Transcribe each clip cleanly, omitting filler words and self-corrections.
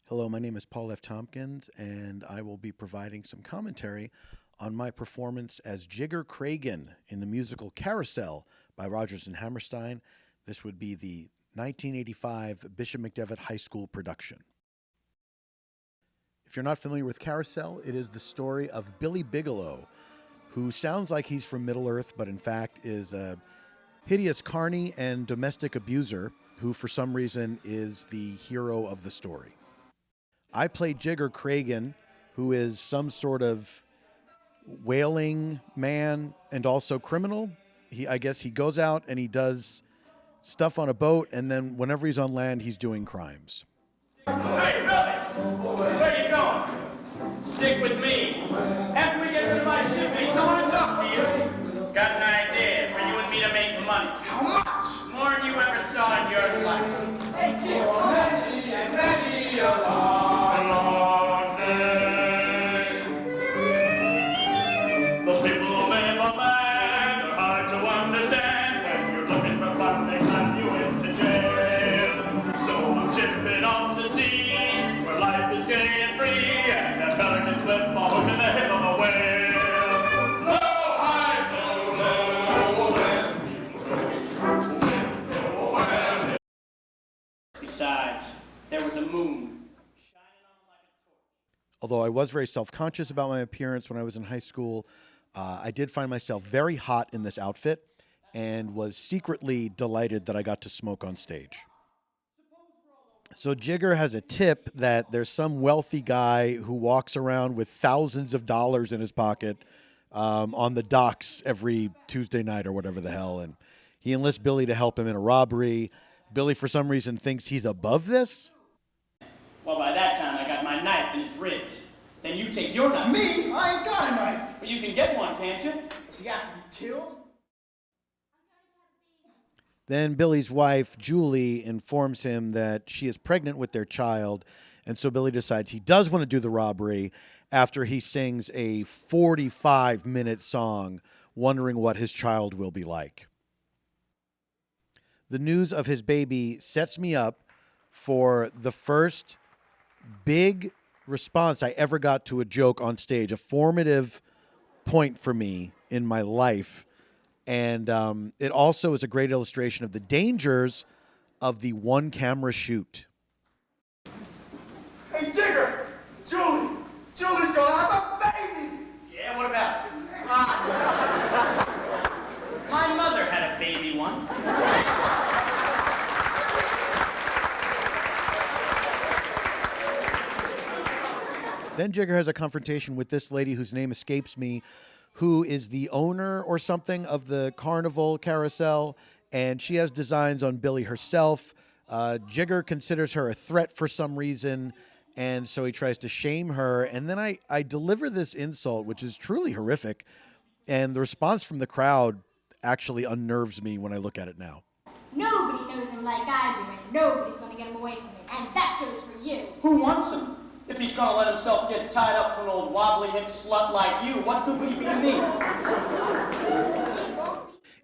Hello, my name is Paul F. Tompkins, and I will be providing some commentary on my performance as Jigger Cragen in the musical Carousel by Rodgers and Hammerstein. This would be the 1985 Bishop McDevitt High School production. If you're not familiar with Carousel, it is the story of Billy Bigelow, who sounds like he's from Middle-earth, but in fact is a hideous carny and domestic abuser who, for some reason, is the hero of the story. I play Jigger Cragen, who is some sort of whaling man and also criminal. I guess he goes out and he does stuff on a boat, and then whenever he's on land, he's doing crimes. Hey, Billy! Where are you going? Stick with me. After we get rid of my shipmates, I want to talk to you. Got an idea for you and me to make money. How much? More than you ever saw in your life. Hey, kid, many and many a long day. The people who live on land are hard to understand. When you're looking for fun, they clap you into jail. So I'm shipping off to sea, where life is gay and free, and a fella can clip a hook in the hip of a whale. No, I don't know when. Besides, there was a moon shining on like a torch. Although I was very self-conscious about my appearance when I was in high school, I did find myself very hot in this outfit and was secretly delighted that I got to smoke on stage. So Jigger has a tip that there's some wealthy guy who walks around with thousands of dollars in his pocket on the docks every Tuesday night or whatever the hell, and he enlists Billy to help him in a robbery. Billy, for some reason, thinks he's above this. Well, by that time, I got my knife in his ribs. Then you take your knife. Me? I ain't got a knife. Well, you can get one, can't you? Does he have to be killed? Then Billy's wife, Julie, informs him that she is pregnant with their child, and so Billy decides he does want to do the robbery after he sings a 45-minute song wondering what his child will be like. The news of his baby sets me up for the first big response I ever got to a joke on stage, a formative point for me in my life. And it also is a great illustration of the dangers of the one-camera shoot. Hey, Jigger! Julie's gonna have a baby! Yeah, what about it? My mother had a baby once. Then Jigger has a confrontation with this lady whose name escapes me, who is the owner or something of the carnival Carousel, and she has designs on Billy herself. Jigger considers her a threat for some reason, and so he tries to shame her. And then I deliver this insult, which is truly horrific, and the response from the crowd actually unnerves me when I look at it now. Nobody knows him like I do, and nobody's going to get him away from me. And that goes for you. Who wants him? If he's gonna let himself get tied up to an old wobbly-hipped slut like you, what good would he be to me?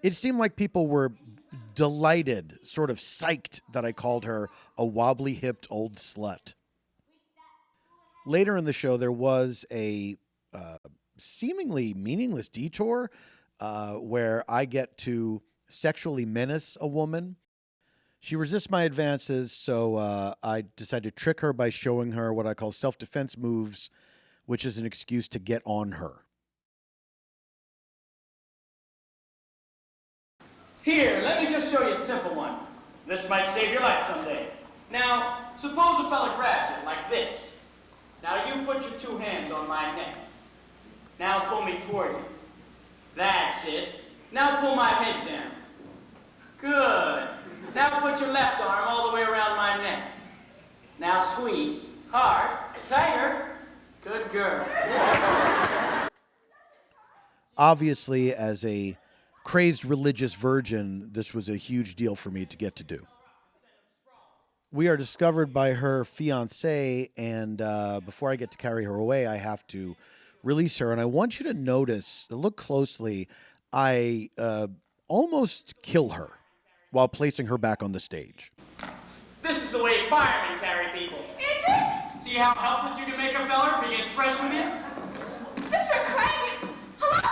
It seemed like people were delighted, sort of psyched that I called her a wobbly-hipped old slut. Later in the show, there was a seemingly meaningless detour where I get to sexually menace a woman. She resists my advances, so I decide to trick her by showing her what I call self-defense moves, which is an excuse to get on her. Here, let me just show you a simple one. This might save your life someday. Now, suppose a fella grabs you like this. Now you put your two hands on my neck. Now pull me toward you. That's it. Now pull my head down. Good. Now put your left arm all the way around my neck. Now squeeze. Hard. Tighter. Good girl. Obviously, as a crazed religious virgin, this was a huge deal for me to get to do. We are discovered by her fiancé, and before I get to carry her away, I have to release her. And I want you to notice, look closely, I almost kill her while placing her back on the stage. This is the way firemen carry people. Is it? See how helpless you can make a feller if he gets fresh with you? Mr. Craig! Hello,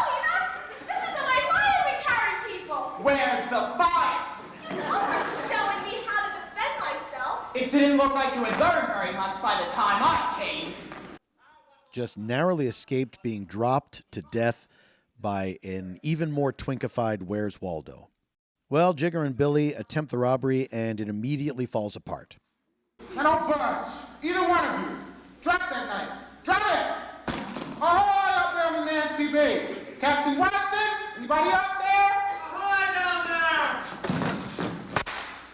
this is the way. Why do we carry people? Where's the fire? You're always showing me how to defend myself. It didn't look like you had learned very much by the time I came. Just narrowly escaped being dropped to death by an even more twinkified Where's Waldo. Well, Jigger and Billy attempt the robbery, and it immediately falls apart. Now don't budge. Either one of you. Drop that knife. Drop it. Ahoy up there on the Nancy Bay. Captain Watson, anybody up there? Ahoy down there.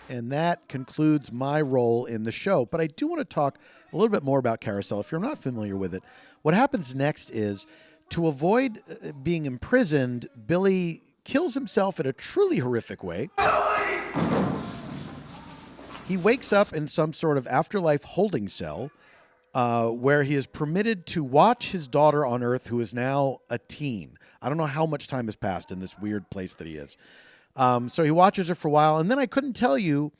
And that concludes my role in the show. But I do want to talk a little bit more about Carousel. If you're not familiar with it, what happens next is, to avoid being imprisoned, Billy kills himself in a truly horrific way. He wakes up in some sort of afterlife holding cell where he is permitted to watch his daughter on Earth, who is now a teen. I don't know how much time has passed in this weird place that he is. So he watches her for a while, and then I couldn't tell you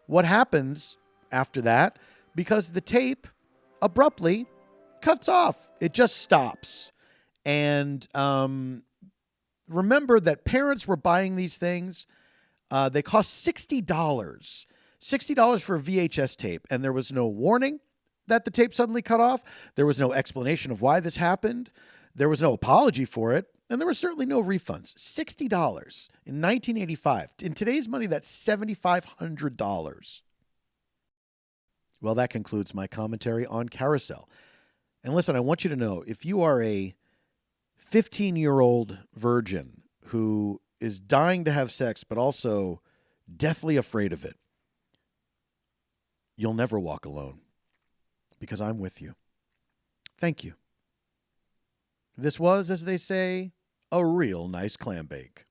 what happens after that because the tape abruptly cuts off. It just stops. And remember that parents were buying these things. They cost $60. $60 for a VHS tape. And there was no warning that the tape suddenly cut off. There was no explanation of why this happened. There was no apology for it. And there were certainly no refunds. $60 in 1985. In today's money, that's $7,500. Well, that concludes my commentary on Carousel. And listen, I want you to know, if you are a 15-year-old virgin who is dying to have sex but also deathly afraid of it, you'll never walk alone because I'm with you. Thank you. This was, as they say, a real nice clam bake.